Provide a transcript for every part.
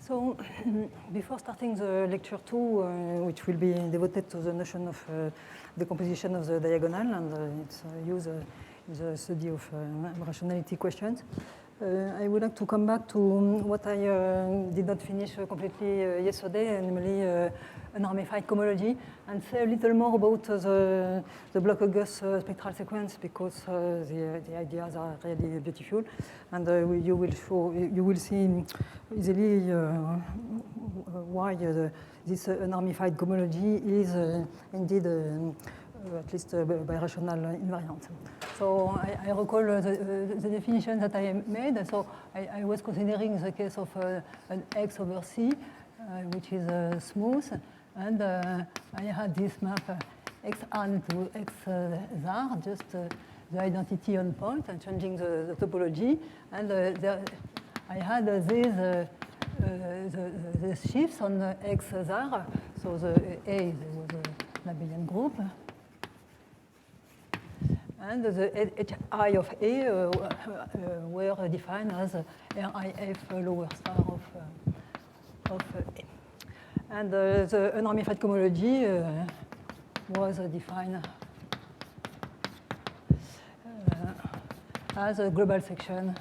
So before starting the lecture 2, which will be devoted to the notion of the composition of the diagonal and its use in the study of rationality questions, I would like to come back to what I did not finish completely yesterday, namely an ramified cohomology, and say a little more about the Bloch-August spectral sequence, because the ideas are really beautiful, and you will see easily why this ramified cohomology is indeed at least birational invariant. So I recall the definition that I made. So I was considering the case of an X over C, which is smooth, and I had this map XR into XR, just the identity on point and changing the topology. And I had these the shifts on XR. So the A was a Labellian group. And the hi of A were defined as RIF lower star of A. And the unramified cohomology was defined as a global section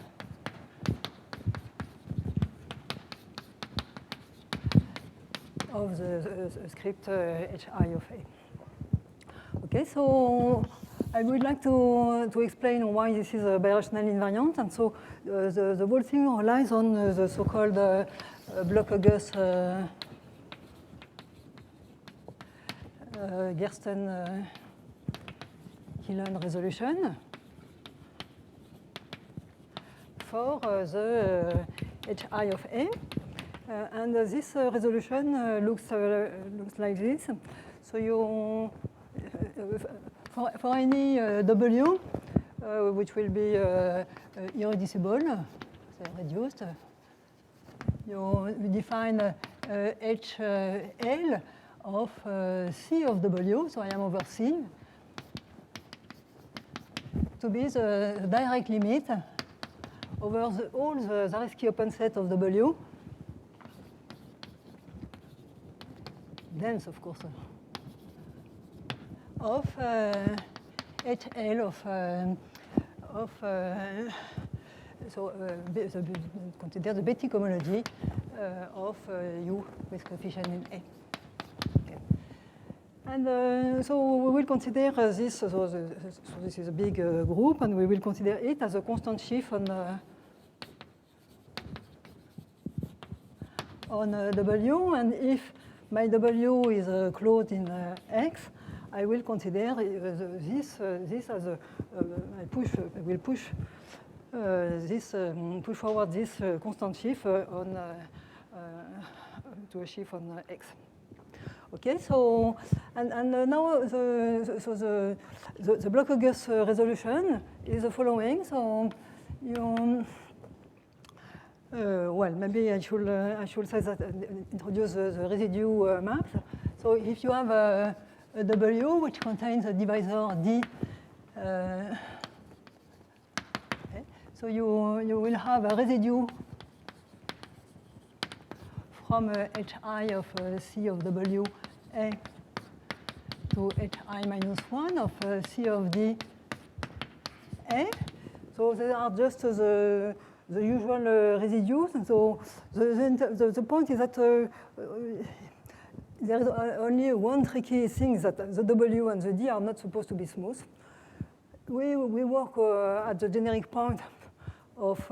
of the script HI of A. Okay, so I would like to explain why this is a birational invariant. And so the whole thing relies on the so-called Bloch-August Gersten Killen resolution for the HI of A. And this resolution looks like this. So you for any W, which will be irreducible, so reduced, you define HL of C of W, so I am over C, to be the direct limit over all the Zariski open set of W, dense, of course, of HL consider the Betti cohomology of U with coefficient in A. Okay. And so we will consider this, so this is a big group, and we will consider it as a constant shift on W, and if my W is closed in X, I will consider this as a I will push forward this constant shift on to a shift on X. Okay, so and now the Bloch-August resolution is the following. So you well, maybe I should say that introduce the residue maps. So if you have a W which contains a divisor D, okay, so you will have a residue from HI of C of W A to HI minus 1 of C of D A. So they are just the usual residues. So the point is that there is only one tricky thing, that the W and the D are not supposed to be smooth. We work at the generic point of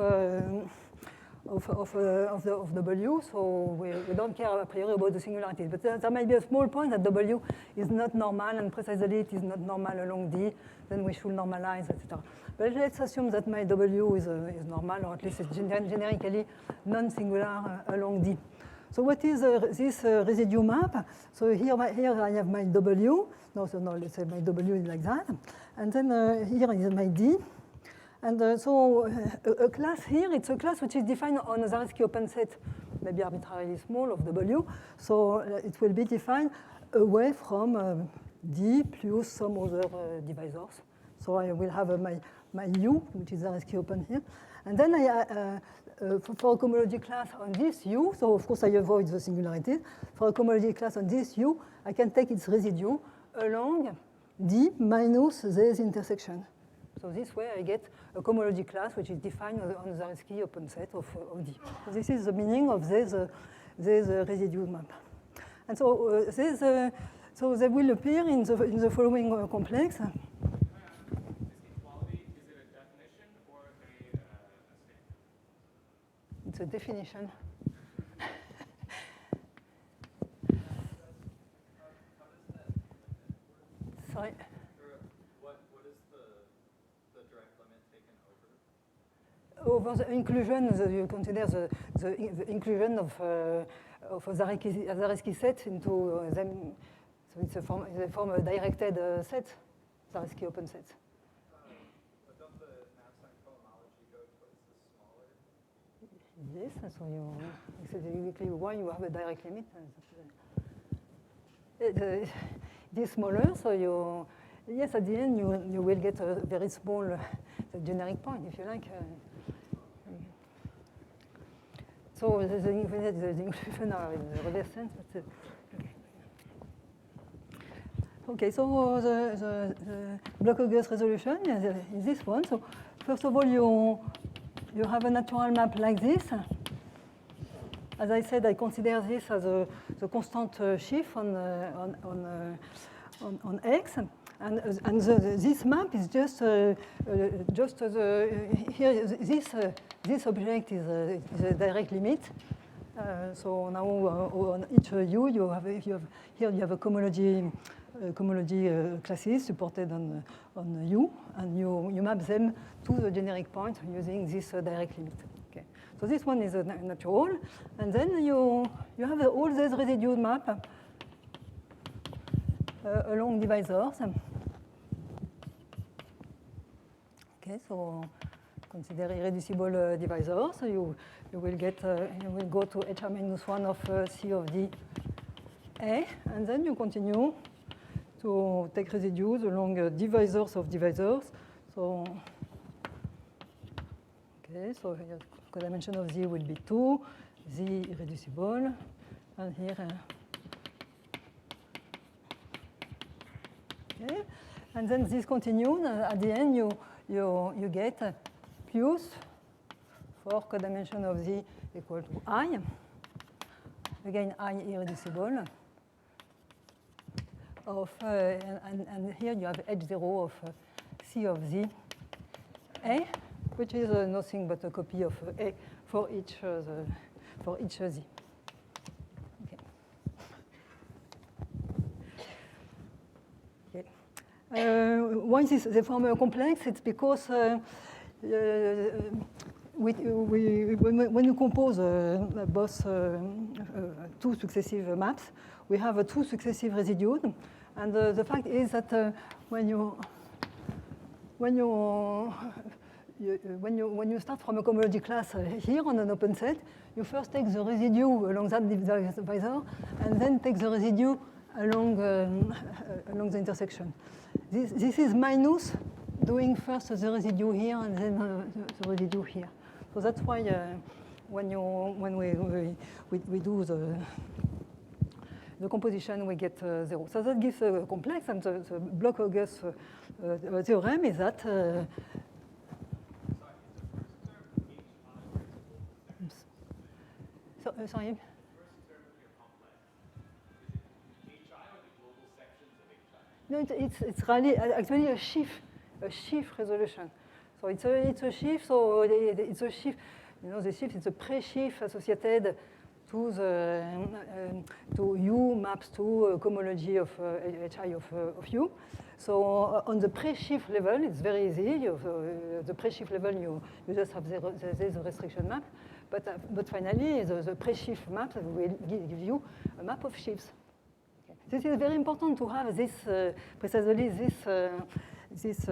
W, so we don't care a priori about the singularities. But there might be a small point that W is not normal, and precisely it is not normal along D, then we should normalize, etc. But let's assume that my W is normal, or at least it's generically non-singular along D. So what is this residue map? So here I have my W. No, let's say my W is like that. And then here is my D. And so a class here, it's a class which is defined on a Zariski open set, maybe arbitrarily small, of W. So it will be defined away from D plus some other divisors. So I will have my U, which is Zariski open here. And then for a cohomology class on this U, so of course I avoid the singularity. For a cohomology class on this U, I can take its residue along D minus this intersection. So this way I get a cohomology class which is defined on the Zariski open set of D. So this is the meaning of this residue map. And so so they will appear in the following complex. It's a definition. Sorry. What is the direct limit taken over? Over the inclusion, you consider the inclusion of a Zariski set into them. So they form a directed set, Zariski open set. But don't the maps on cohomology go towards the smaller? Yes, so exactly why you have a direct limit. It is smaller, so yes, at the end you will get a very small generic point, if you like. So the inclusion are in the reverse sense. But, okay, so the Bloch-August resolution is this one. So first of all, you have a natural map like this. As I said, I consider this as the constant sheaf on X, and this map is just here. This object is a direct limit. So now on each U, you have here you have a cohomology classes supported on U, and you map them to the generic point using this direct limit. Okay. So this one is a natural, and then you have all these residue map along divisors. Okay, so consider irreducible divisors. So you will get you will go to HR-1 of C of D A, and then you continue to take residues along divisors of divisors. So okay, so here codimension of Z will be 2, Z irreducible, and here. Okay, and then this continues. At the end, you get plus for codimension of Z equal to I. Again, I irreducible. And here you have H0 of C of Z A, which is nothing but a copy of A for each Z. Okay. Why they form a complex? It's because when you compose both two successive maps, we have two successive residues, and the fact is that when you start from a cohomology class here on an open set, you first take the residue along that divisor, and then take the residue along the intersection. This is minus doing first the residue here and then the residue here. So that's why when we do the composition, we get 0. So that gives a complex, and the Bloch-August theorem is that. Sorry. No, it's really actually a sheaf resolution. So it's a sheaf. So it's a sheaf. You know, the sheaf is a pre-sheaf associated to U maps to cohomology of HI of U. So on the pre-sheaf level, it's very easy. The pre-sheaf level, you just have the restriction map. But finally, the pre-sheaf map will give you a map of sheaves. Okay. This is very important to have this precisely this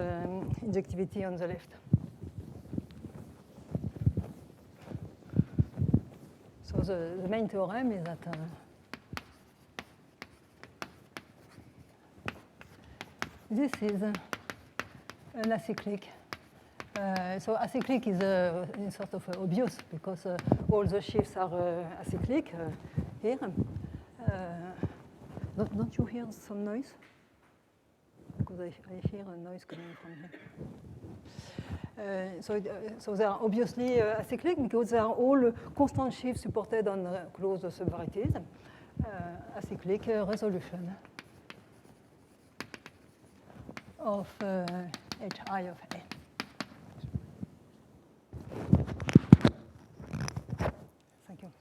injectivity on the left. So the main theorem is that this is an acyclic So acyclic is sort of obvious because all the shifts are acyclic here. Don't you hear some noise? Because I hear a noise coming from here. So they are obviously acyclic because they are all constant shifts supported on closed subvarieties. Acyclic resolution of Hi of A. Thank you.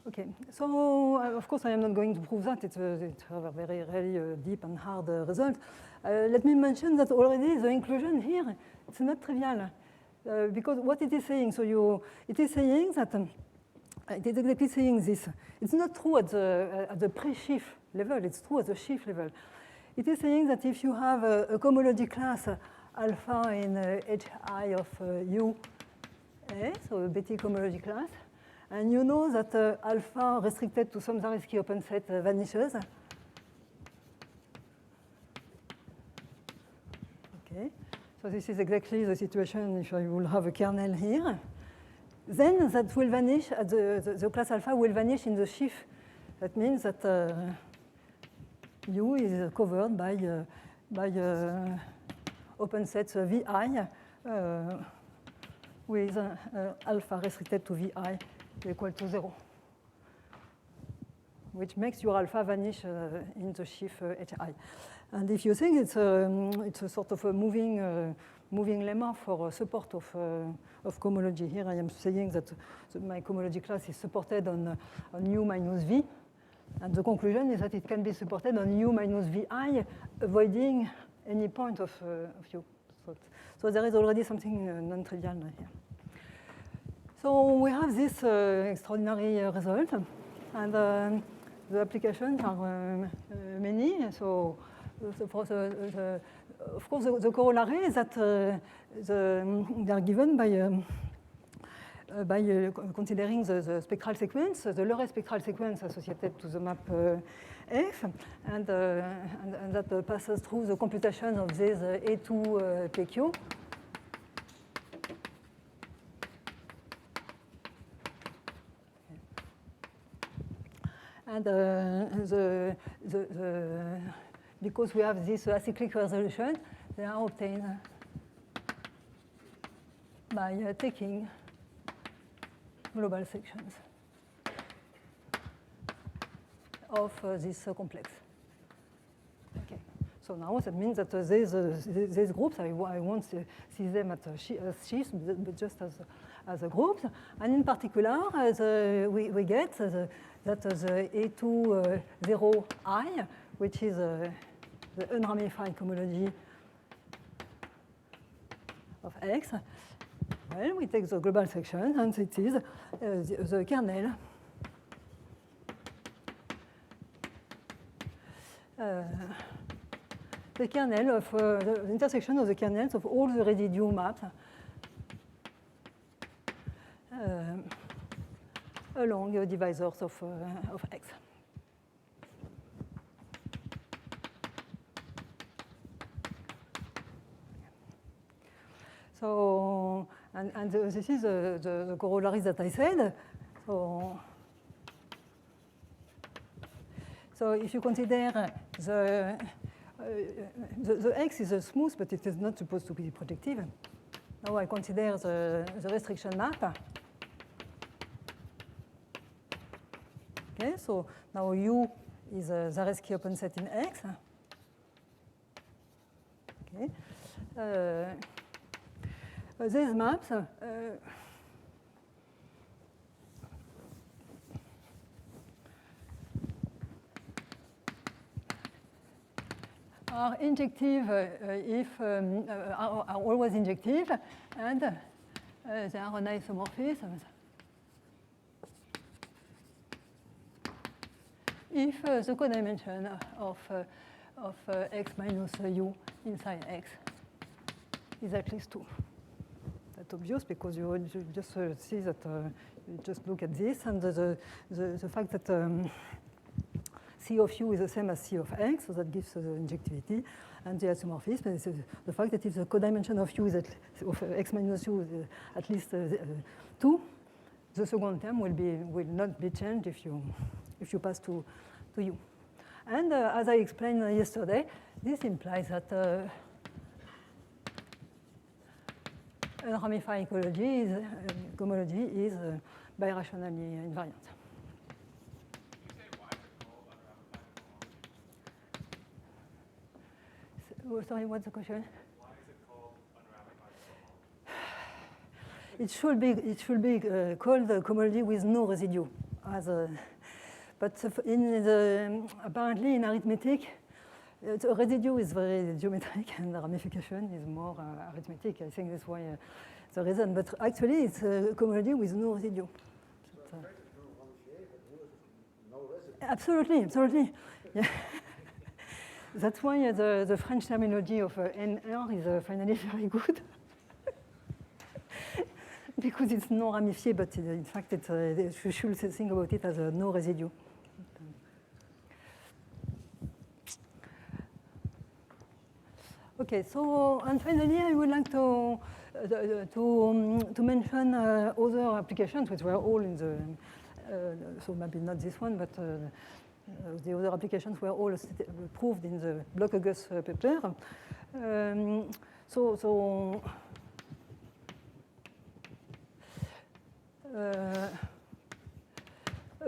Okay, so of course I am not going to prove that. It's a very, really deep and hard result. Let me mention that already the inclusion here, it's not trivial. Because what it is saying, it is saying that, it is exactly saying this. It's not true at the pre-Schiff level, it's true at the Schiff level. It is saying that if you have a cohomology class alpha in Hi of U, so a Betti cohomology class, and you know that alpha restricted to some Zariski open set vanishes. Okay, so this is exactly the situation if I will have a kernel here. Then that will vanish, the class alpha will vanish in the Schiff. That means that U is covered by open sets Vi with alpha restricted to Vi equal to 0, which makes your alpha vanish in the Schiff Hi. And if you think it's a sort of a moving lemma for support of cohomology. Here I am saying that my cohomology class is supported on U minus V, and the conclusion is that it can be supported on U minus Vi, avoiding any point of U. So there is already something non-trivial here. So we have this extraordinary result, and the applications are many. So of course, the corollary is that they are given by considering the spectral sequence, the Leray spectral sequence associated to the map F, and that passes through the computation of this A2 PQ. And because we have this acyclic resolution, they are obtained by taking global sections of this complex. Okay. So now that means that these groups, I won't see them as sheaves, but just as groups. And in particular, we get that the A20I, which is the unramified cohomology of X, well, we take the global section, and it is the kernel the kernel of the intersection of the kernels of all the residue maps along divisors of X. So, and this is the corollary that I said. So if you consider the X is a smooth, but it is not supposed to be projective. Now I consider the restriction map. Okay, so now U is a Zariski open set in X. Okay. These maps are injective are always injective, and they are an isomorphism if the codimension of X minus U inside X is at least 2. That's obvious because you just see that you just look at this, and the fact that C of u is the same as C of x, so that gives the injectivity and the isomorphism. And the fact that if the codimension of u is of x minus u is at least 2, the second term will not be changed if you pass to u. And as I explained yesterday, this implies that a ramified cohomology is birationally invariant. Sorry, what's the question? Why is it called unramified? It should be called a cohomology with no residue. But apparently in arithmetic, the residue is very geometric and the ramification is more arithmetic. I think that's why the reason. But actually, it's a cohomology with no residue. Absolutely, absolutely. Yeah. That's why the French terminology of NR is finally very good. Because it's no ramifié, but in fact, you should think about it as a no residue. Okay, so and finally, I would like to mention other applications which were all in the so maybe not this one, but the other applications were all proved in the Block-August paper.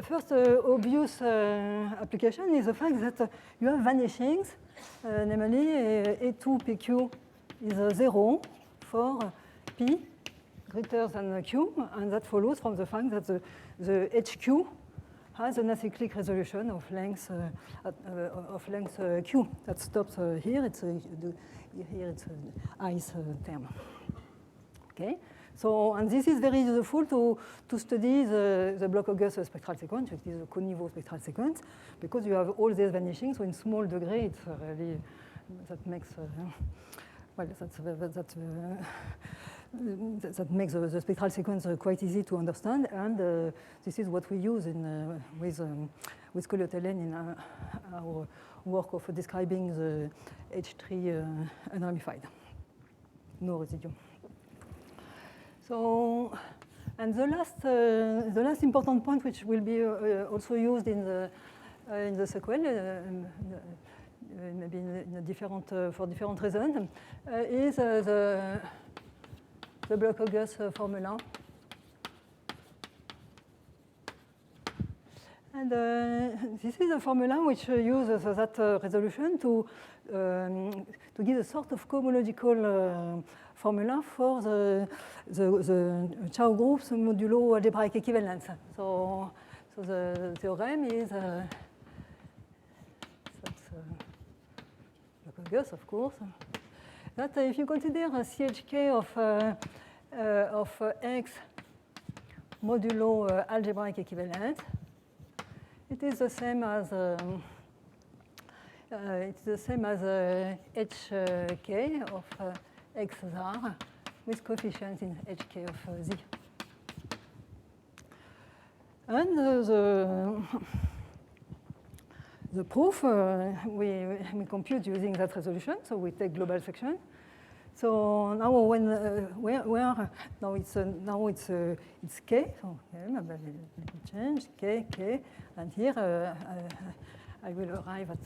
First obvious application is the fact that you have vanishings, namely A2 PQ is 0 for P greater than Q, and that follows from the fact that the HQ has an acyclic resolution of length Q. That stops here. Here it's an ice term. Okay. So, and this is very useful to study the Block-August spectral sequence, which is a Coniveau spectral sequence, because you have all these vanishings. So in small degree, it's really that makes that makes the spectral sequence quite easy to understand. And this is what we use with Colliot-Helen in our work of describing the H3 unramified, no residue. So, and the last important point, which will be also used in the sequel, maybe in a different for different reasons, is the Block-August formula. And this is a formula which uses that resolution to give a sort of cohomological formula for the Chow groups modulo algebraic equivalence. So the theorem is Block-August, of course, that if you consider a CHK of X modulo algebraic equivalent, it is the same as HK of X zar with coefficients in HK of Z. And the proof we compute using that resolution. So we take global section. So now now it's K. So let me change K, and here I will arrive at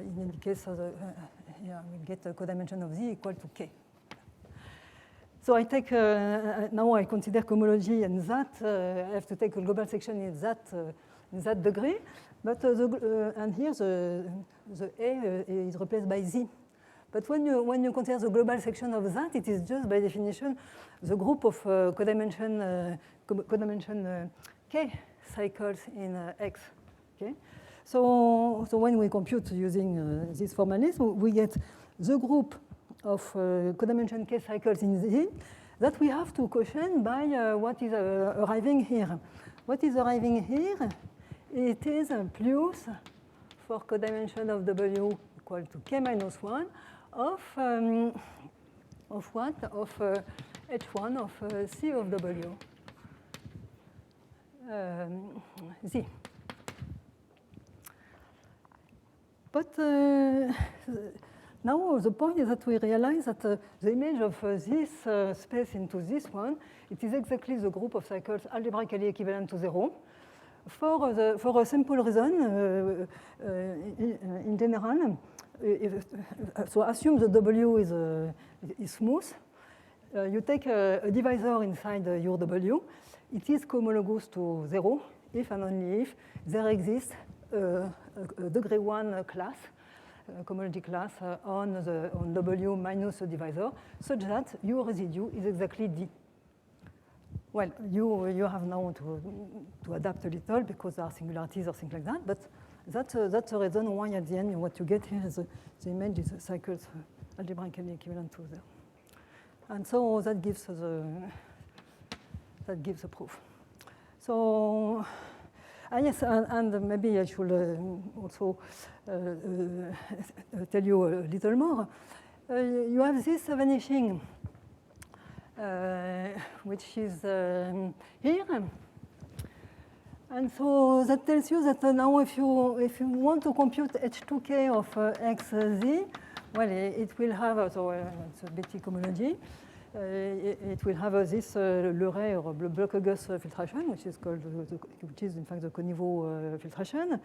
in any case I will get a codimension of Z equal to K. So I take now I consider cohomology and that I have to take a global section in that degree, but and here the A is replaced by Z. But when you consider the global section of that, it is just by definition the group of codimension K cycles in X. Okay. So when we compute using this formalism, we get the group of codimension K cycles in Z that we have to quotient by what is arriving here. What is arriving here? It is plus for codimension of W equal to K minus 1 of what? Of H1 of C of W Z. But now the point is that we realize that the image of this space into this one, it is exactly the group of cycles algebraically equivalent to 0. For a simple reason, in general, so assume the W is smooth. You take a divisor inside your W. It is homologous to 0 if and only if there exists a degree 1 class, cohomology class on W minus a divisor, such that your residue is exactly D. Well, you have now to adapt a little because there are singularities or things like that, but that's the reason why at the end what you get here is the image is cycles algebraically equivalent to 0. And so that gives the proof. So, yes, and maybe I should also tell you a little more. You have this vanishing, which is here. And so that tells you that now if you want to compute H2K of xz, well, it will have, so it's a Betti cohomology. It will have this Leray or Bloch-Hugus filtration, which is in fact the Coniveau filtration.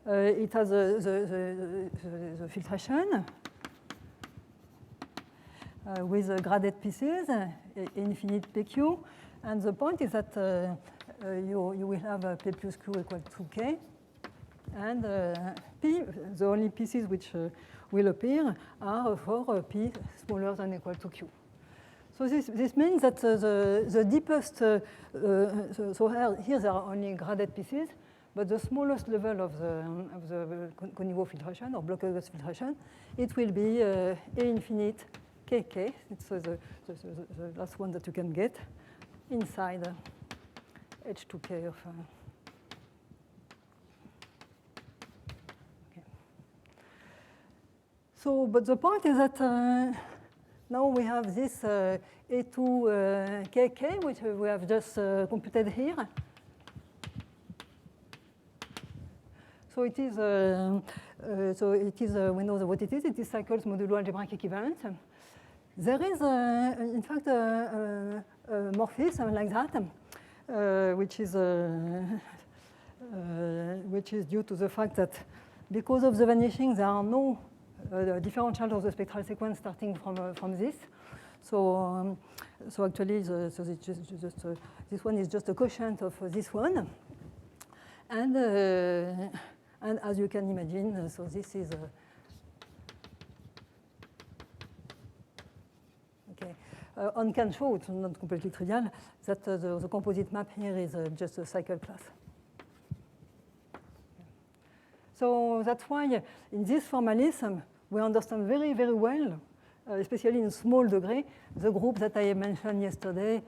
It has the filtration with graded pieces, infinite PQ. And the point is that you will have P plus Q equal to K. And P, the only pieces which will appear are for P smaller than or equal to Q. So this means that the deepest, so here there are only graded pieces, but the smallest level of the Coniveau filtration or Bloch-Hugus filtration, it will be A infinite KK. It's the last one that you can get inside H2K of. Okay. So, but the point is that now we have this A2KK, which we have just computed here. So it is, we know what it is. It is cycles modulo algebraic equivalent. There is, in fact, a morphism like that, which is due to the fact that because of the vanishing, there are no differentials of the spectral sequence starting from this. So actually, this one is just a quotient of this one. And as you can imagine, so this is okay. One can show, it's not completely trivial, that the composite map here is just a cycle class. So that's why in this formalism, we understand very, very well, especially in small degree, the group that I mentioned yesterday.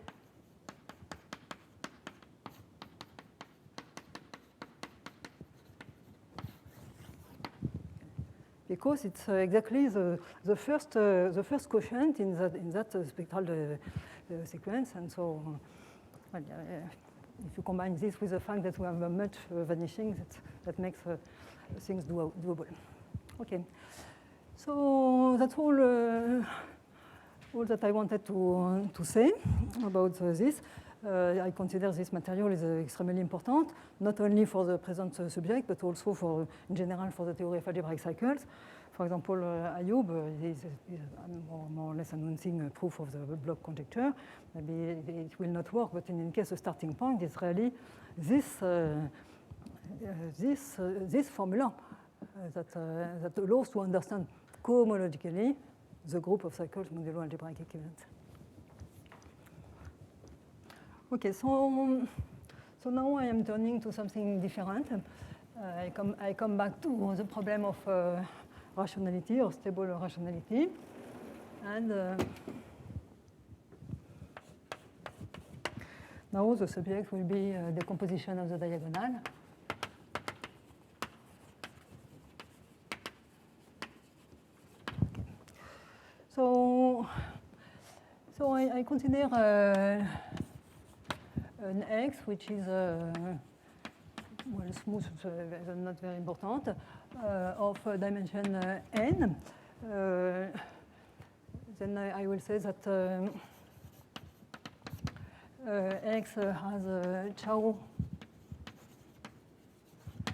Because it's exactly the first quotient in that spectral sequence, and so well, if you combine this with the fact that we have much vanishing, that makes things doable. Okay, so that's all that I wanted to say about this. I consider this material is extremely important, not only for the present subject, but also for, in general, for the theory of algebraic cycles. For example, Ayoub is more or less announcing proof of the block conjecture. Maybe it will not work, but in any case, the starting point is really this formula that allows to understand cohomologically the group of cycles modulo algebraic equivalent. Okay, so now I am turning to something different. I come back to the problem of rationality or stable rationality. And now the subject will be the composition of the diagonal. Okay. So I consider an X, which is well, smooth, not very important, of dimension n, then I will say that X has a Chow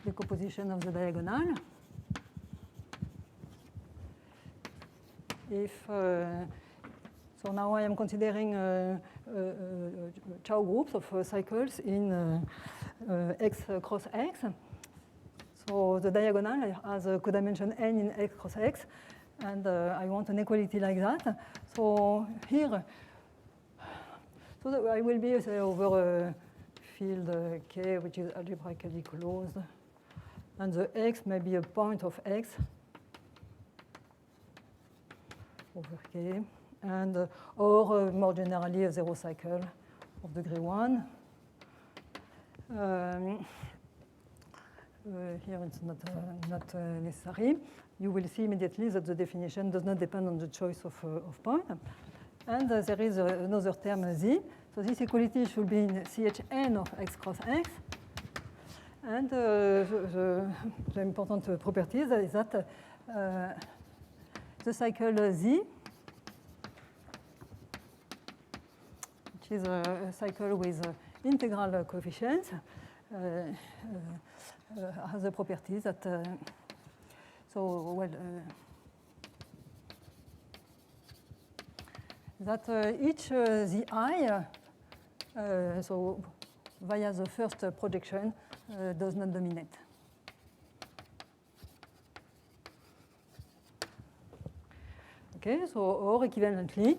decomposition of the diagonal. If so, now I am considering Chow groups of cycles in X cross X. So the diagonal has a codimension n in X cross X, and I want an equality like that. So here, so I will be say, over a field K, which is algebraically closed, and the X may be a point of X over K, and or more generally a zero cycle of degree 1. Here it's not necessary. You will see immediately that the definition does not depend on the choice of point. And there is another term Z. So this equality should be in Chn of X cross X. And the important property is that the cycle Z, which is a cycle with integral coefficients, has the property that each Zi, so via the first projection, does not dominate. Okay, so or equivalently,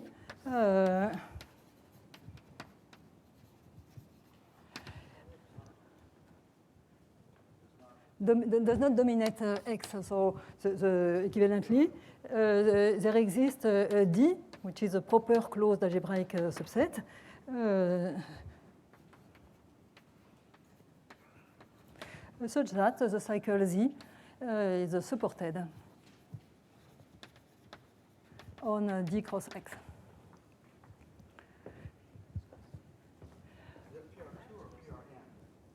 does not dominate X. So the equivalently, there exists a D, which is a proper closed algebraic subset. Such that the cycle Z is supported on D cross X. Is it PR2 or PRN?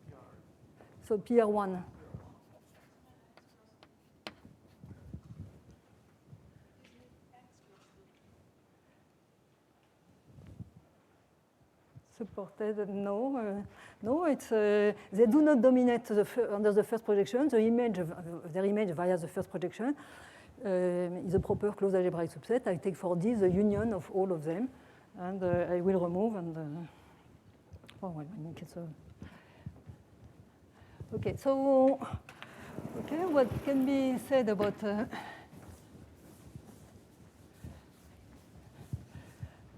PR. So PR1. Supported? No, no. It's they do not dominate under the first projection. The image, their image via the first projection, is a proper closed algebraic subset. I take for D the union of all of them, and I will remove and. Oh well, I think it's a. Okay, so okay, what can be said about?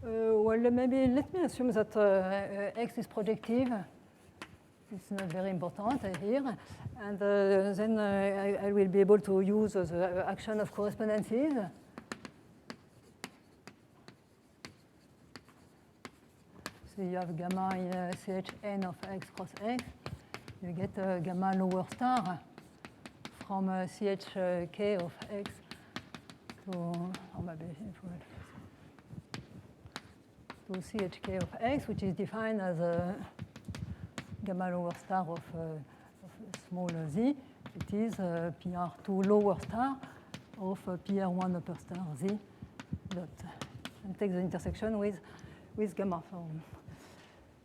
Well, maybe let me assume that X is projective. It's not very important here. And then I will be able to use the action of correspondences. So you have gamma in Chn of X cross X. You get gamma lower star from Chk of X to Chk of X, which is defined as a gamma lower star of small z. It is PR2 lower star of PR1 upper star z dot, and take the intersection with gamma.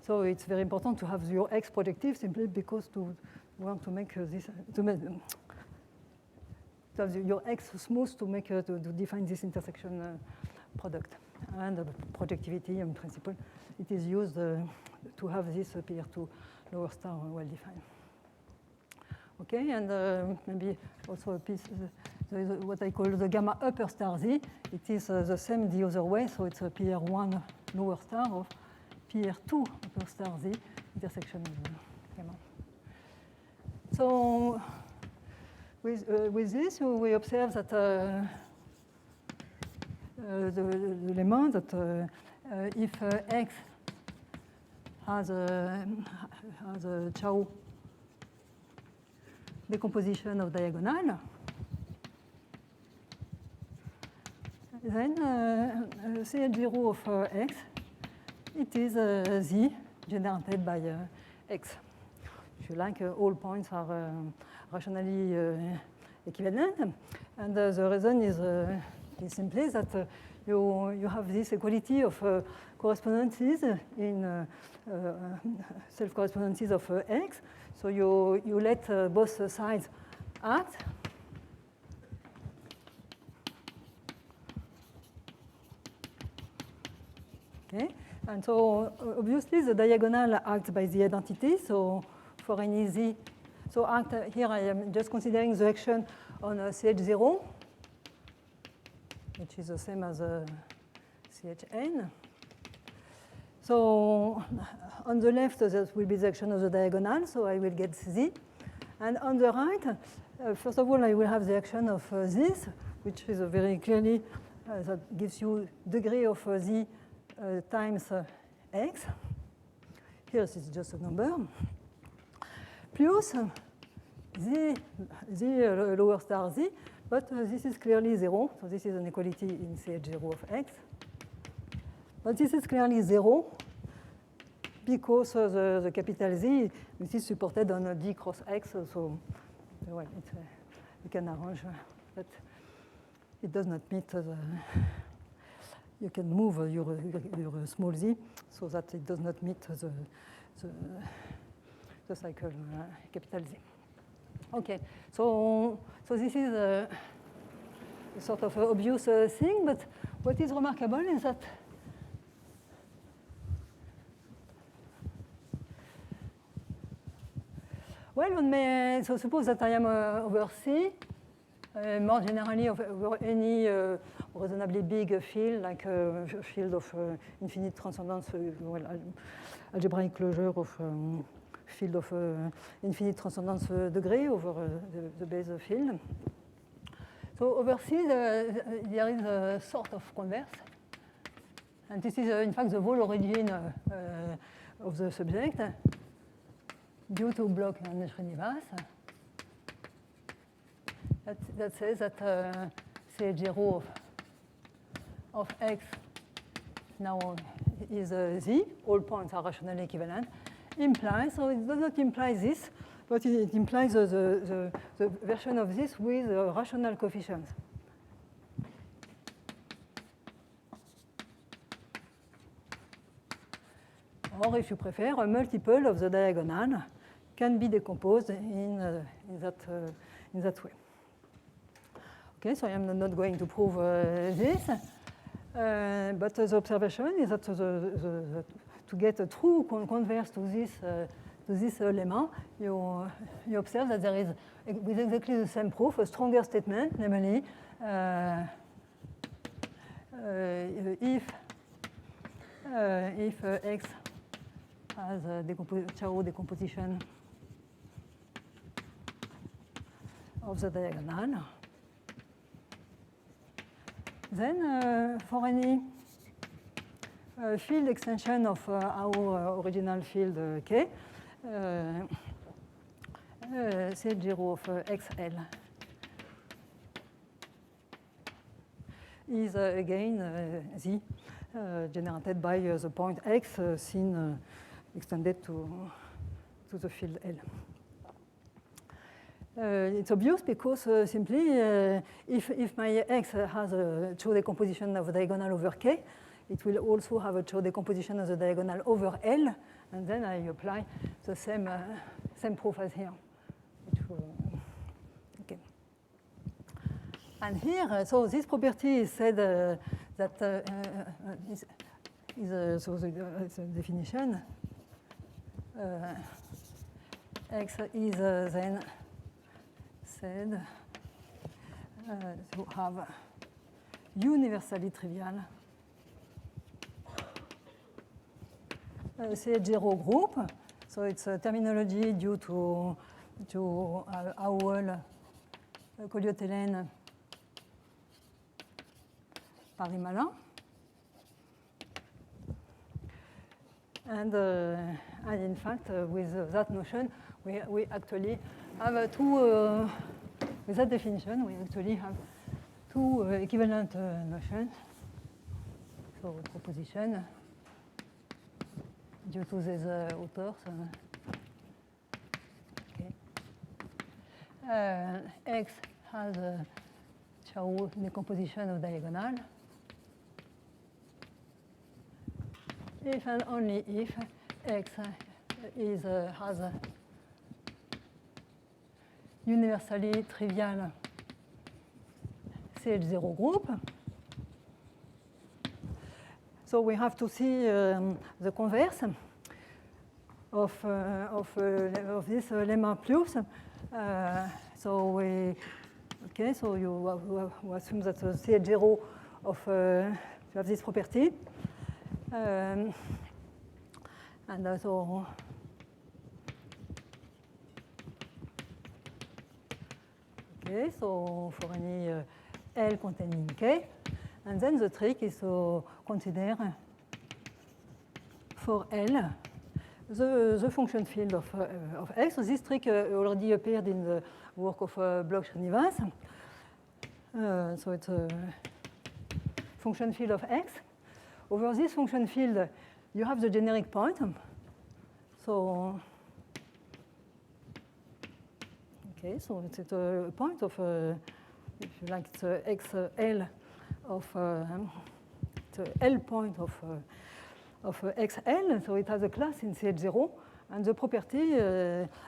So it's very important to have your X projective simply because to want to make this to have your X smooth to make to define this intersection product. And projectivity in principle, it is used to have this PR2 lower star well defined. Okay, and maybe also a piece, there is what I call the gamma upper star Z. It is the same the other way, so it's a PR1 lower star of PR2 upper star Z intersection of gamma. So with this, we observe that the lemma that if X has a Chow decomposition of diagonal, then CH0 of X, it is Z generated by X. If you like, all points are rationally equivalent. And the reason is simply that you have this equality of correspondences in self-correspondences of X. So you let both sides act. Okay. And so obviously the diagonal acts by the identity. So for any z, so act here I am just considering the action on CH0, which is the same as CHN. So on the left that will be the action of the diagonal, so I will get z. And on the right, first of all I will have the action of this, which is very clearly that gives you degree of z times x. Here it's just a number. Plus z lower star z, but this is clearly 0. So this is an equality in CH0 of x. But this is clearly 0 because the capital Z, this is supported on D cross X. So well, you can arrange that it does not meet the. You can move your small z so that it does not meet the cycle capital Z. Okay, so this is a sort of obvious thing, but what is remarkable is that well, one may so suppose that I am over C, more generally over any reasonably big field, like a field of infinite transcendence, well, algebraic closure of field of infinite transcendence degree over the base field. So over C, there is a sort of converse. And this is, in fact, the whole origin of the subject due to Bloch and Srinivas. That says that CH0 of X now is Z, all points are rationally equivalent, implies, so it does not imply this, but it implies the version of this with rational coefficients. Or, if you prefer, a multiple of the diagonal can be decomposed in that way. Okay, so I am not going to prove this, but the observation is that to get a true converse to this lemma, you observe that there is, with exactly the same proof, a stronger statement, namely if X has a Chow decomposition of the diagonal, then for any field extension of our original field K, CH0 of XL is again Z generated by the point X seen extended to the field L. It's obvious because simply if my X has a Chow decomposition of the diagonal over K, it will also have a Chow decomposition of the diagonal over L, and then I apply the same proof as here. Okay. And here, so this property is said that so it's a definition. X is then said to have universally trivial CH0 group. So it's a terminology due to Howell, Colliot-Helen, Paris-Malin. And in fact, with that notion, we actually have two, with that definition, we actually have two equivalent notions. So proposition due to these authors. Okay. X has a Chow decomposition of diagonal if and only if X is, has a universally trivial CH0 group. So we have to see the converse of this lemma plus. So we, okay, so you assume that the CH0 of you have this property, and so okay, so for any L containing K, and then the trick is to consider for L the function field of X. So this trick already appeared in the work of Bloch-Srinivas. So it's a function field of X. Over this function field, you have the generic point. So, okay, so it's a point of, if you like, it's XL of the L point of XL, so it has a class in CH0, and the property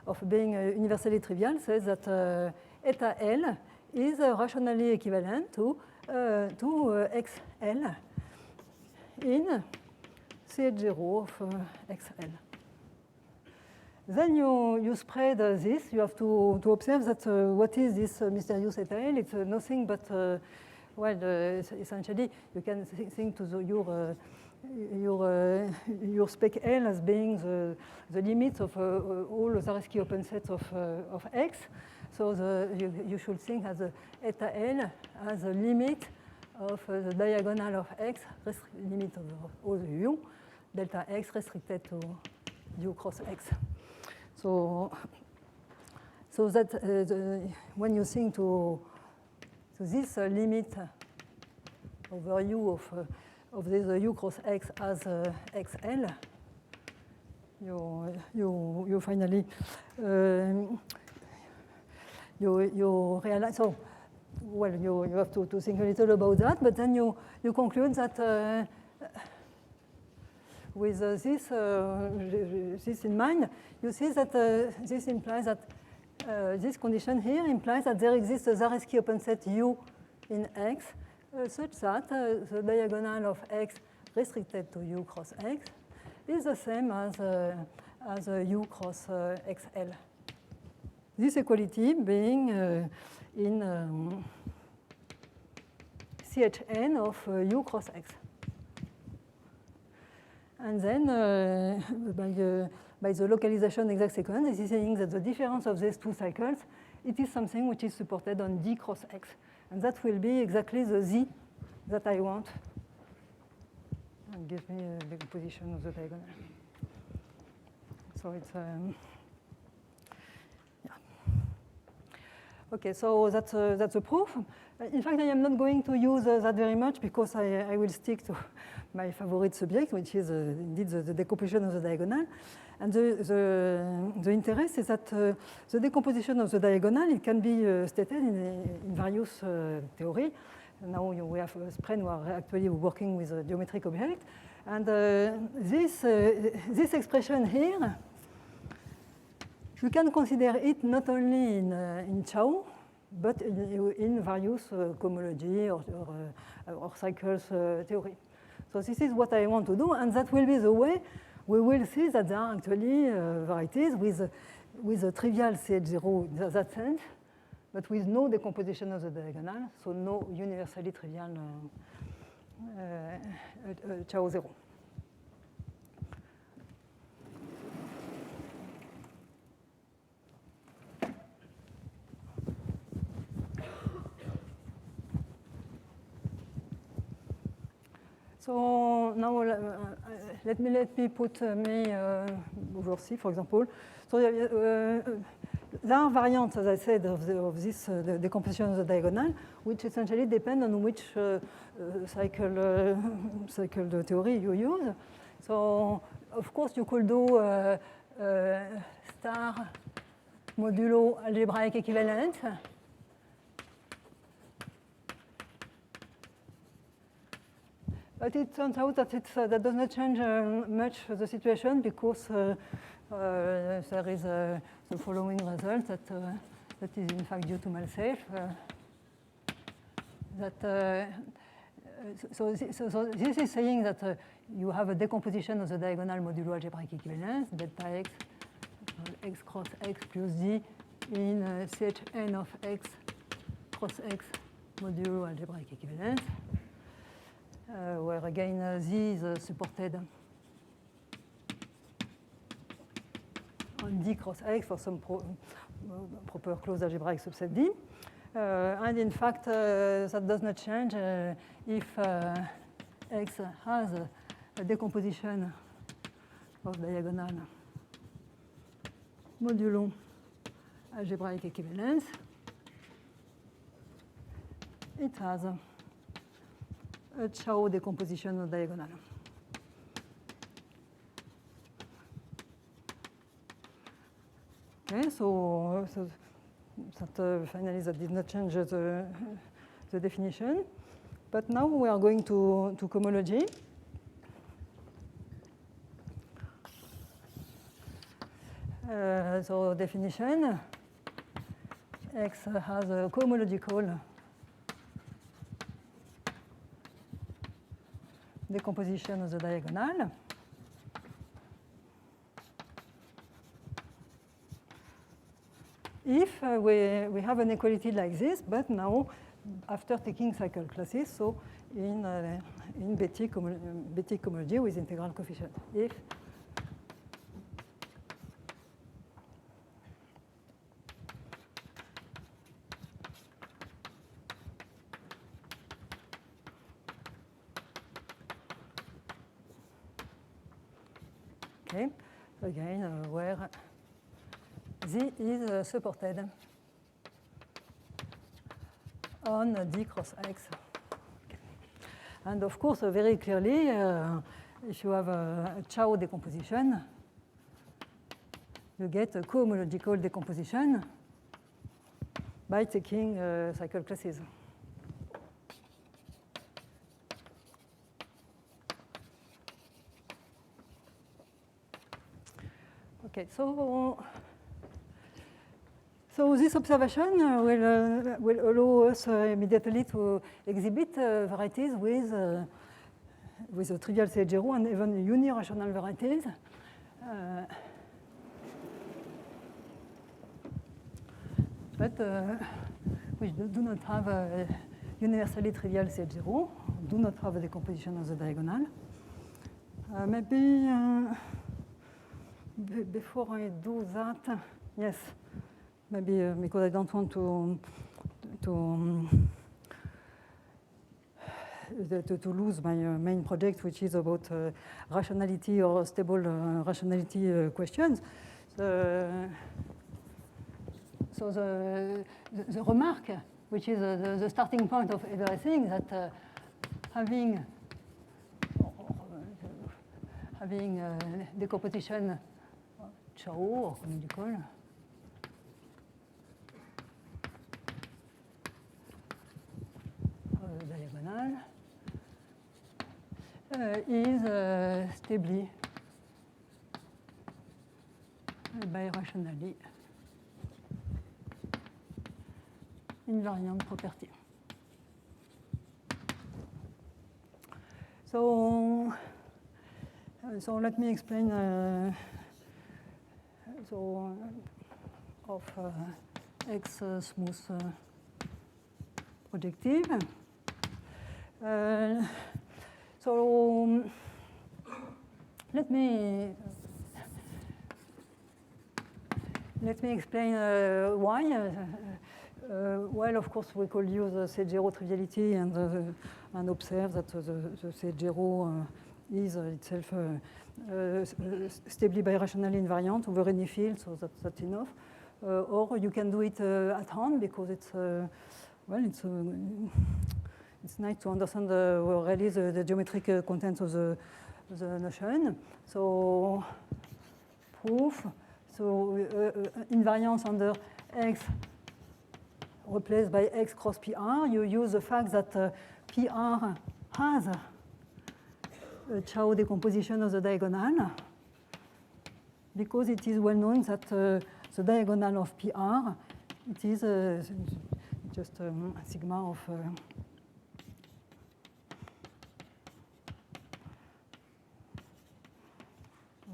of being universally trivial says that eta L is rationally equivalent to XL in CH0 of XL. Then you spread this. You have to observe that what is this mysterious eta L? It's nothing but, essentially, you can think to your spec L as being the limit of all the Zariski open sets of X. So you should think as eta L as a limit of the diagonal of X, limit of all the U, delta X restricted to U cross X. So that when you think to this limit over U of this U cross X as XL, you finally you realize. So well, you have to think a little about that, but then you conclude that with this in mind, you see that this implies that this condition here implies that there exists a Zariski open set U in X such that the diagonal of X restricted to U cross X is the same as U cross XL. This equality being in CHN of U cross X. And then by the localization exact sequence, this is saying that the difference of these two cycles, it is something which is supported on D cross X. And that will be exactly the Z that I want. And give me the decomposition of the diagonal. So it's, yeah. Okay, so that's a proof. In fact, I am not going to use that very much because I will stick to my favorite subject, which is indeed the decomposition of the diagonal. And the interest is that the decomposition of the diagonal, it can be stated in various theories. Now we have Spren who are actually working with a geometric object. And this expression here, you can consider it not only in Chow, but in various cohomology or cycles theory. So this is what I want to do, and that will be the way we will see that there are actually varieties with a trivial CH0 in that sense, but with no decomposition of the diagonal, so no universally trivial Chow 0. So now let me put me over C, for example. So there are variants, as I said, of this decomposition of the diagonal, which essentially depend on which cycle theory you use. So of course you could do star modulo algebraic equivalent But it turns out that that does not change much the situation, because there is the following result that is in fact due to Malsafe. So this is saying that you have a decomposition of the diagonal modulo algebraic equivalence, delta x, x cross x plus z in Chn of x cross x modulo algebraic equivalence, where again z is supported on d cross x for some proper closed algebraic subset d. And in fact, that does not change if x has a decomposition of diagonal modulo algebraic equivalence. It has a Chow decomposition of diagonal. Okay, so that finally that did not change the definition. But now we are going to cohomology. So definition, X has a cohomological decomposition of the diagonal. If we have an equality like this, but now after taking cycle classes, so in Betti cohomology with integral coefficient. If okay, again, where Z is supported on D cross X. Okay. And of course, very clearly, if you have a Chow decomposition, you get a cohomological decomposition by taking cycle classes. Okay, so this observation will allow us immediately to exhibit varieties with a trivial CH0 and even unirational varieties. But which do not have a universally trivial CH0, do not have a decomposition of the diagonal. Maybe before I do that, yes, maybe because I don't want to lose my main project, which is about rationality or stable rationality questions. So the remark, which is the starting point of everything, that having decomposition Chow or cohomological diagonal is stably birationally invariant property. So let me explain of X smooth projective. So let me explain why. Well, of course, we could use the CH0 triviality and observe that the CH0 is itself stably birationally invariant over any field, so that's enough. Or you can do it at hand, because it's nice to understand really the geometric contents of the notion. So proof. So invariance under X replaced by X cross PR. You use the fact that PR has Chow decomposition of the diagonal, because it is well known that the diagonal of PR, it is just sigma of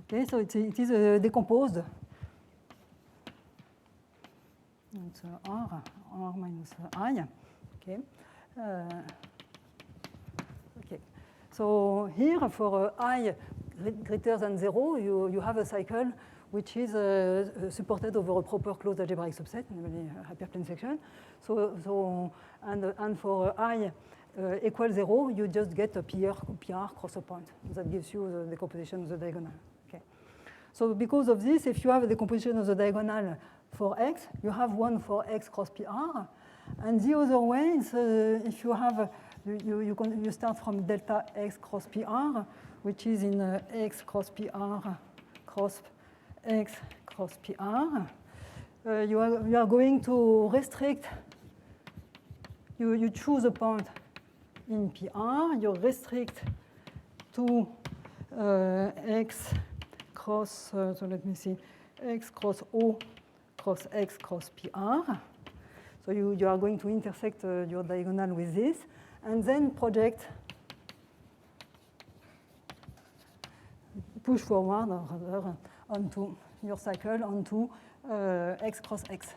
okay, so it is decomposed. It's R minus I. Okay. Okay. So here for I greater than 0, you have a cycle which is supported over a proper closed algebraic subset, namely hyperplane section. And for I equals 0, you just get a PR cross a point. That gives you the decomposition of the diagonal. Okay. So because of this, if you have a decomposition of the diagonal for x, you have one for x cross PR. And the other way is if you have, you start from delta x cross PR, which is in x cross PR cross x cross PR. You are going to restrict, you choose a point in PR, you restrict to x cross, so let me see, x cross O cross x cross PR. So you are going to intersect your diagonal with this, and then project, push forward or rather onto your cycle onto x cross x.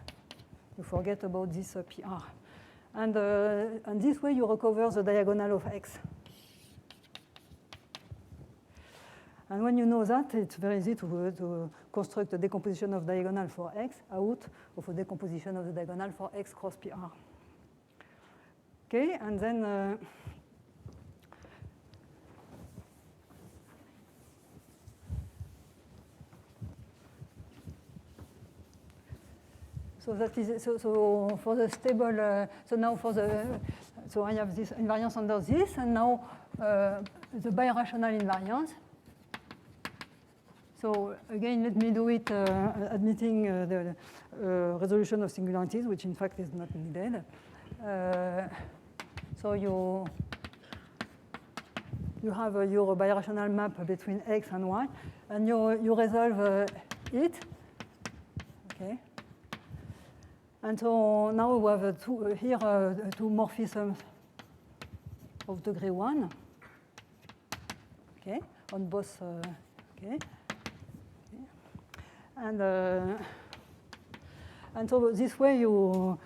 You forget about this PR. And this way you recover the diagonal of x. And when you know that, it's very easy to construct a decomposition of diagonal for x out of a decomposition of the diagonal for x cross PR. Okay, and then so that is so for the stable. So now for the so I have this invariance under this, and now the birational invariance. So again, let me do it admitting the resolution of singularities, which in fact is not needed. So you have your birational map between x and y, and you resolve it. Okay. And so now we have two morphisms of degree 1. Okay, on both. Okay. And so this way you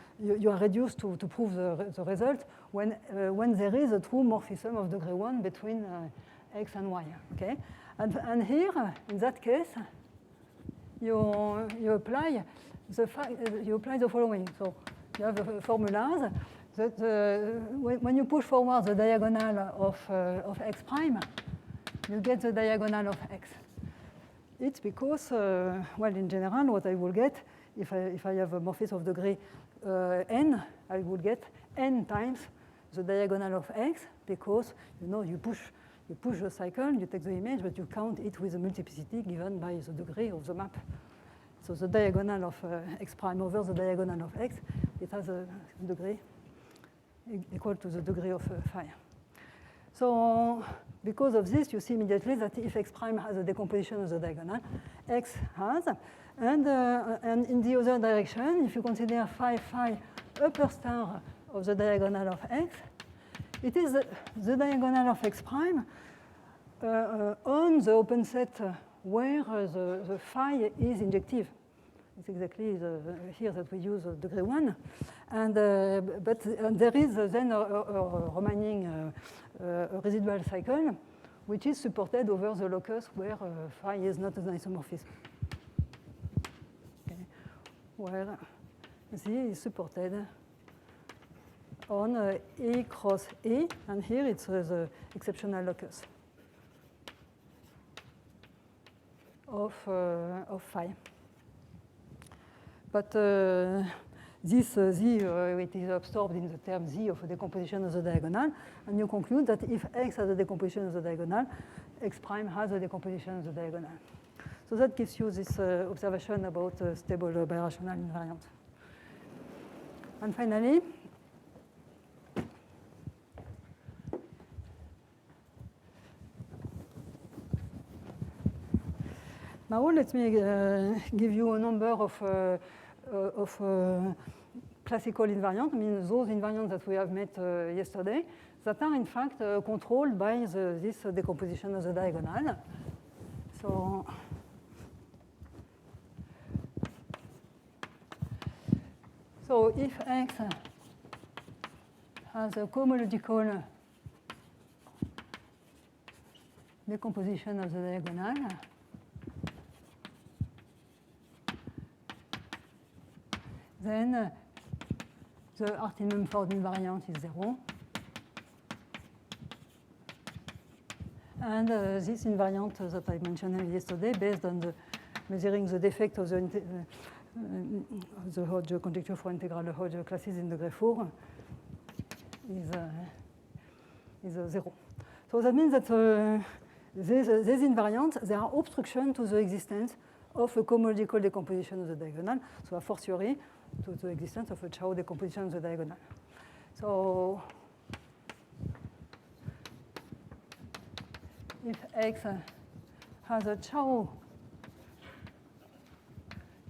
are reduced to prove the result when there is a true morphism of degree 1 between x and y. Okay, and here in that case you apply the following. So you have formulas that when you push forward the diagonal of x prime, you get the diagonal of x. It's because, well, in general, what I will get, if I have a morphism of degree n, I will get n times the diagonal of x, because you push the cycle, you take the image, but you count it with the multiplicity given by the degree of the map. So the diagonal of x prime over the diagonal of x, it has a degree equal to the degree of phi. So because of this, you see immediately that if x prime has a decomposition of the diagonal, x has. And in the other direction, if you consider phi upper star of the diagonal of x, it is the diagonal of x prime on the open set where the phi is injective. It's exactly here that we use degree 1. And, but there is then a remaining residual cycle, which is supported over the locus where phi is not an isomorphism. Okay. Where Z is supported on E cross E, and here it's the exceptional locus of phi. But this Z, it is absorbed in the term Z of a decomposition of the diagonal, and you conclude that if X has a decomposition of the diagonal, X prime has a decomposition of the diagonal. So that gives you this observation about stable birational invariant. And finally, Now let me give you a number of classical invariants, I mean those invariants that we have met yesterday, that are in fact controlled by this decomposition of the diagonal. So if X has a cohomological decomposition of the diagonal, then the Artin-Mumford invariant is 0. And this invariant that I mentioned yesterday, based on the measuring the defect of the Hodge conjecture for integral Hodge classes in degree 4, is 0. So that means that these invariants, they are obstruction to the existence of a cohomological decomposition of the diagonal, so a fortiori to the existence of a Chow decomposition of the diagonal. So if X has a Chow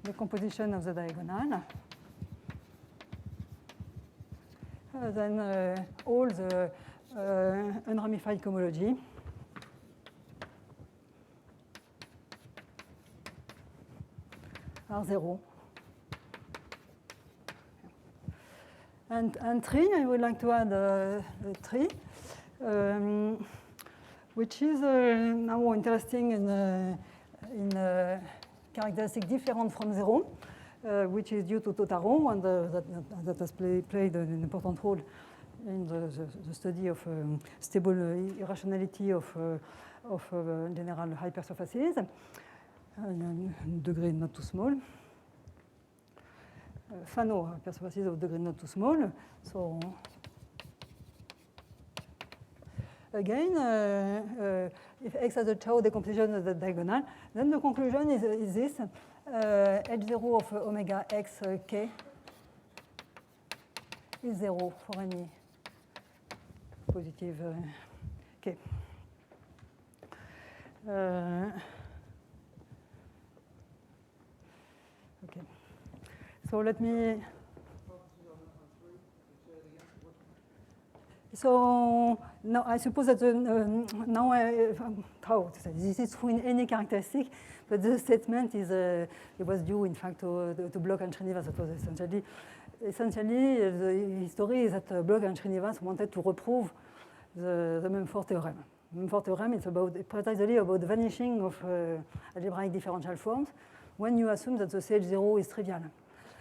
decomposition of the diagonal, then all the unramified cohomology are 0. And 3, I would like to add 3, which is now interesting in characteristic different from 0, which is due to Totaro, and that has played an important role in the study of stable irrationality of general hypersurfaces, degree not too small. Fano hypersurfaces of degree not too small. So again, if X has a Chow decomposition of the diagonal, then the conclusion is this. H0 of omega x k is 0 for any positive k. Okay. So let me. So now I suppose that now how to say, this is true in any characteristic, but the statement is it was due in fact to Bloch and Srinivas. That was essentially the story is that Bloch and Srinivas wanted to reprove the Mumford theorem. Mumford theorem is precisely about the vanishing of algebraic differential forms when you assume that the CH0 is trivial.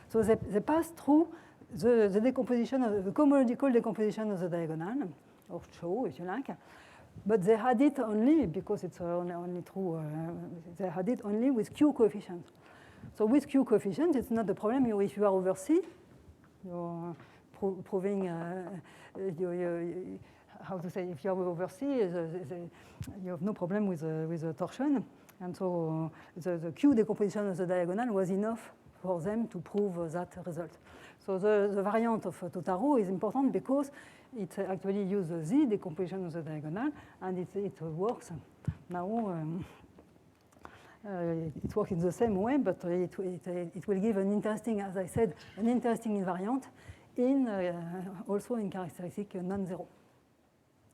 So they pass through the decomposition of the cohomological decomposition of the diagonal, or Chow, if you like, but they had it only because it's only true. They had it only with Q coefficients. So with Q coefficients, it's not the problem. If you are over C, you're proving how to say, if you are over C, you have no problem with the torsion, and so the Q decomposition of the diagonal was enough for them to prove that result. So the variant of Totaro is important because it actually uses the Z decomposition of the diagonal, and it works. Now it works in the same way, but it will give an interesting, as I said, an interesting invariant in also in characteristic non-zero.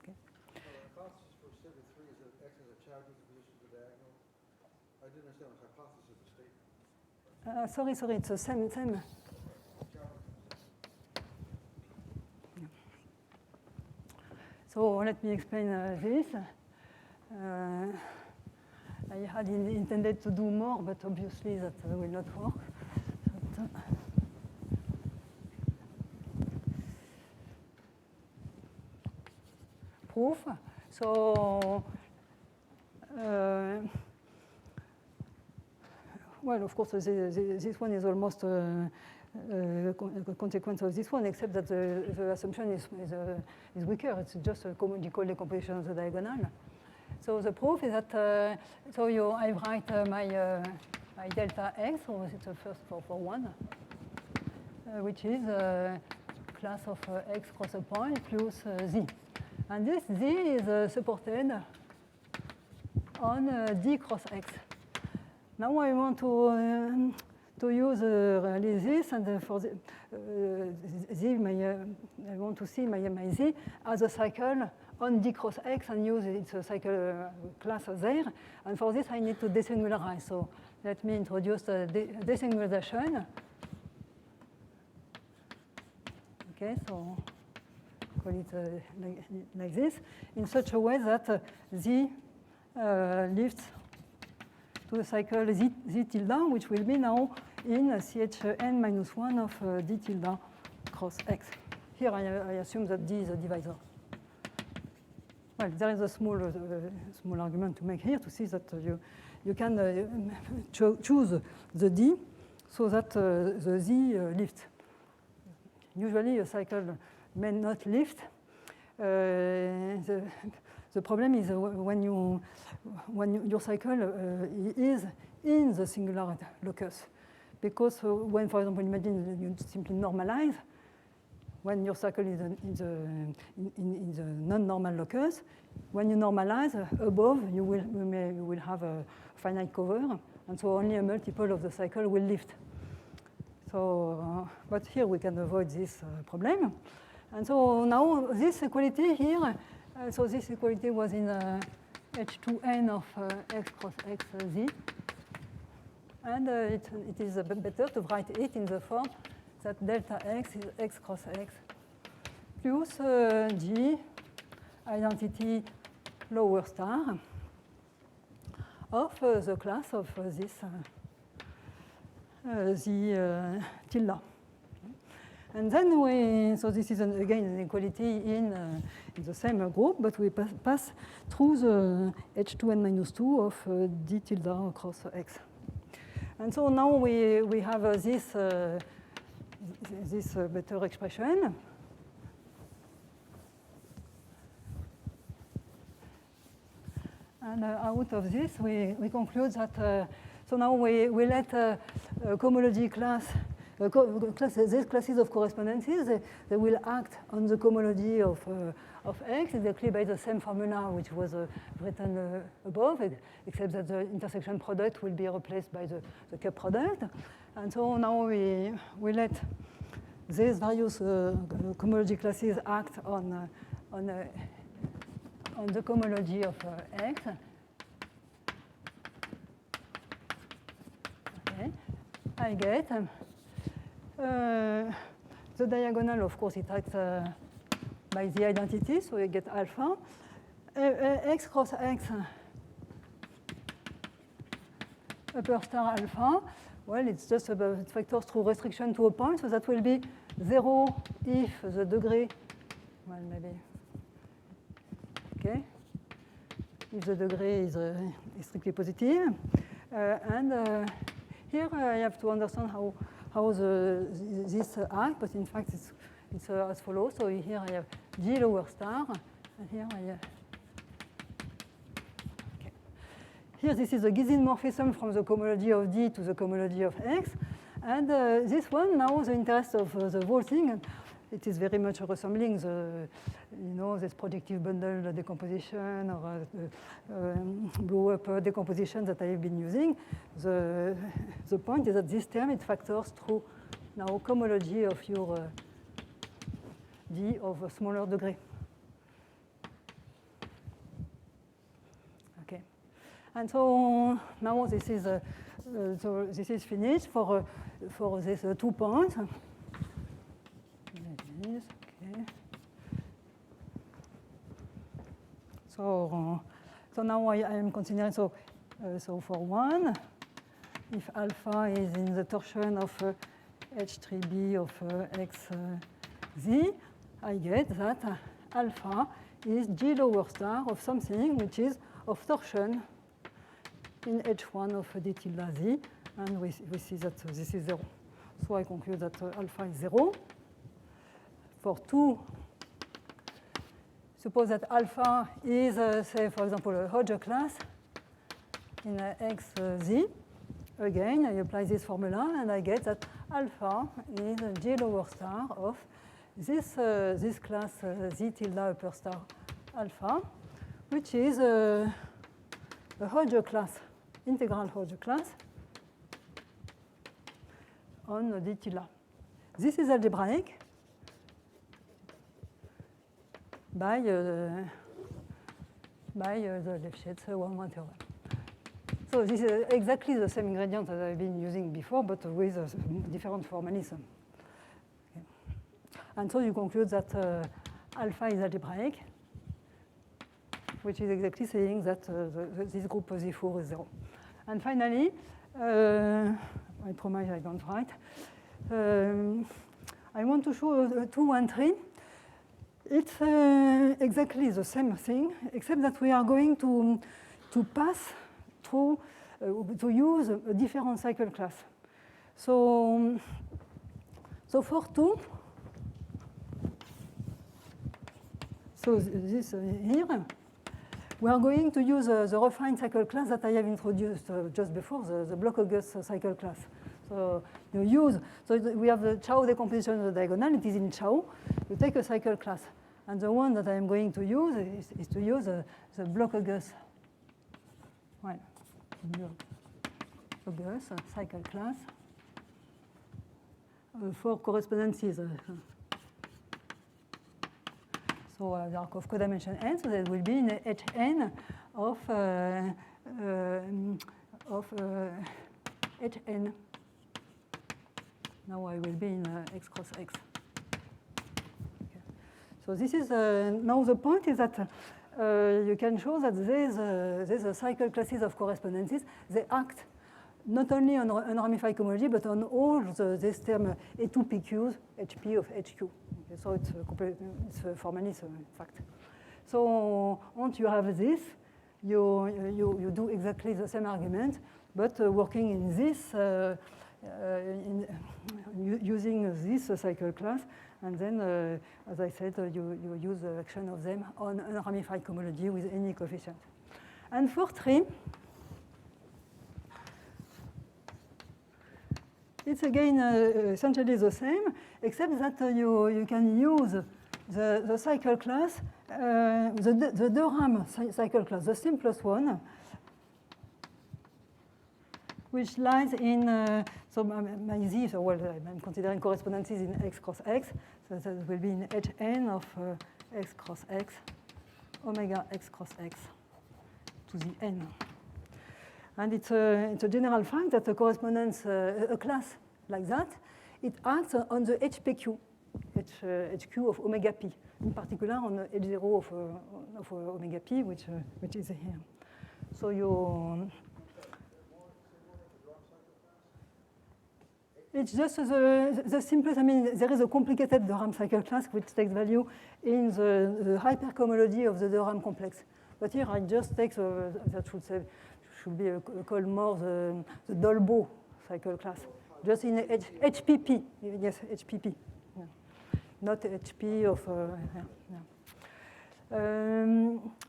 Okay. The hypothesis for statement 3 is that X is a Chow decomposition of the diagonal. I didn't understand the hypothesis of the statement. Sorry, it's the same. So let me explain this. I had intended to do more, but obviously that will not work. Proof. So, well, of course, this one is almost a consequence of this one, except that the assumption is weaker. It's just a cohomological decomposition of the diagonal. So the proof is that, I write my delta x, or it's the first for 1, which is class of x cross a point plus z. And this z is supported on d cross x. now I want to use really this, and for the, I want to see my Z as a cycle on D cross X and use its cycle class there. And for this, I need to desingularize. So let me introduce the desingularization. Okay, so call it like this, in such a way that Z lifts to the cycle Z tilde, which will be now in Chn minus 1 of D tilde cross X. Here I assume that D is a divisor. Well, there is a small argument to make here to see that you can choose the D so that the Z lifts. Usually a cycle may not lift. The problem is when your cycle is in the singular locus. Because when, for example, imagine you simply normalize, when your cycle is in the non-normal locus, when you normalize above, you will have a finite cover, and so only a multiple of the cycle will lift. So, but here we can avoid this problem. And so now this equality here, so this equality was in H2n of x cross x z. And it is better to write it in the form that delta x is x cross x plus g identity lower star of the class of this the tilde. And then so this is again an equality in the same group, but we pass through the H2n minus 2 of d tilde cross x. And so now we have this better expression. And out of this, we conclude that, so now we let cohomology class, these classes of correspondences, they will act on the cohomology of X exactly by the same formula which was written above, except that the intersection product will be replaced by the K product. And so now we let these various cohomology classes act on the cohomology of X. Okay. I get the diagonal, of course, it acts by the identity, so you get alpha. X cross X upper star alpha. Well, it's just about vectors through restriction to a point, so that will be 0 if the degree, well, maybe, okay, if the degree is strictly positive. And here I have to understand how this act, but in fact it's as follows. So here I have G lower star, and here I have, okay. Here this is a Gysin morphism from the cohomology of D to the cohomology of X. And this one, now the interest of the whole thing, it is very much resembling the, this projective bundle decomposition or blow-up decomposition that I have been using. The point is that this term, it factors through now cohomology of your D of a smaller degree. Okay, and so now this is so this is finished for these 2 points. Okay. So now I am considering, so for 1, if alpha is in the torsion of H3b of xz, I get that alpha is G lower star of something which is of torsion in H1 of d tilde z, and we see that this is 0. So I conclude that alpha is 0. For 2, suppose that alpha is, say, for example, a Hodge class in xz. Again, I apply this formula, and I get that alpha is G lower star of this class z tilde upper star alpha, which is a Hodge class, integral Hodge class, on d tilde. This is algebraic by the Lefschetz 1-1 theorem. So this is exactly the same ingredient that I've been using before, but with a different formalism. Okay. And so you conclude that alpha is algebraic, which is exactly saying that this group Z4 is 0. And finally, I promise I don't write. I want to show 2-1-3. It's exactly the same thing, except that we are going to pass through, to use a different cycle class. So for 2, so this here, we are going to use the refined cycle class that I have introduced just before, the Bloch-August cycle class. So you use, so we have the Chow decomposition of the diagonal, it is in Chow. You take a cycle class, and the one that I am going to use is to use the Bloch-August. Well, Bloch-August cycle class for correspondences. So the arc of codimension n, so that will be in Hn of Hn. Now I will be in x cross x. Okay. So this is, now the point is that you can show that these cycle classes of correspondences, they act not only on unramified cohomology, but on all this term A2PQs, HP of HQ. Okay, so it's a formalist fact. So once you have this, you do exactly the same argument, but working in this, using this cycle class, and then, as I said, you use the action of them on unramified cohomology with any coefficient. And for 3, it's again essentially the same, except that you can use the cycle class, the de Rham cycle class, the simplest one, which lies in, so my Z, so well, I'm considering correspondences in x cross x, so that will be in Hn of x cross x, omega x cross x to the n. And it's a general fact that a correspondence, a class like that, it acts on the HPQ, HQ of omega p, in particular on the H0 of omega p, which is here. So you, it's just the simplest, I mean, there is a complicated de Rham cycle class which takes value in the hypercohomology of the de Rham complex. But here I just take that should be called more the Dolbeault cycle class, just in HPP, yes, HPP, yeah. Not HP of,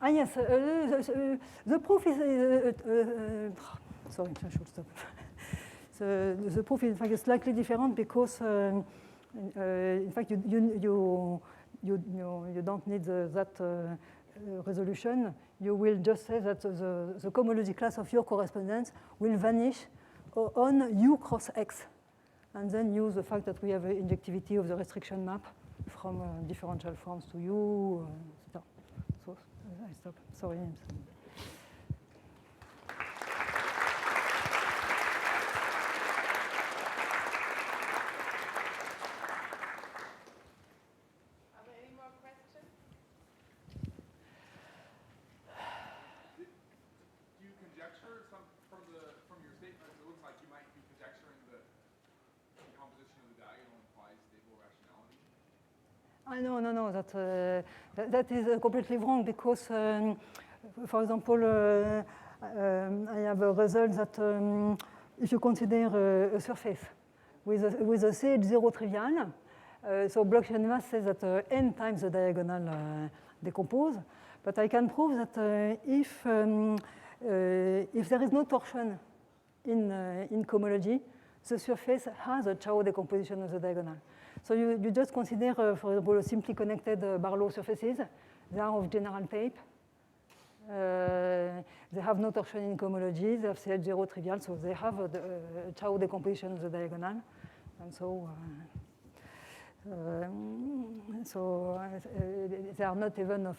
yes, the proof is, sorry, I should stop. The proof is in fact slightly different because, in fact, you don't need that resolution. You will just say that the cohomology class of your correspondence will vanish on U cross X, and then use the fact that we have injectivity of the restriction map from differential forms to U. So I stop. Sorry. No, that is completely wrong because, for example, I have a result that if you consider a surface with a CH0 trivial, so Bloch-Schoenmass says that n times the diagonal decompose, but I can prove that if there is no torsion in cohomology, the surface has a Chow decomposition of the diagonal. So you just consider, for example, simply connected Barlow surfaces. They are of general tape. They have no torsion in cohomology. They have CH0 trivial, so they have a Chow decomposition of the diagonal. and so they are not even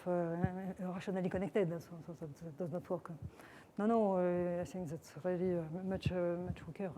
rationally connected, so that does not work. No, I think that's really much weaker.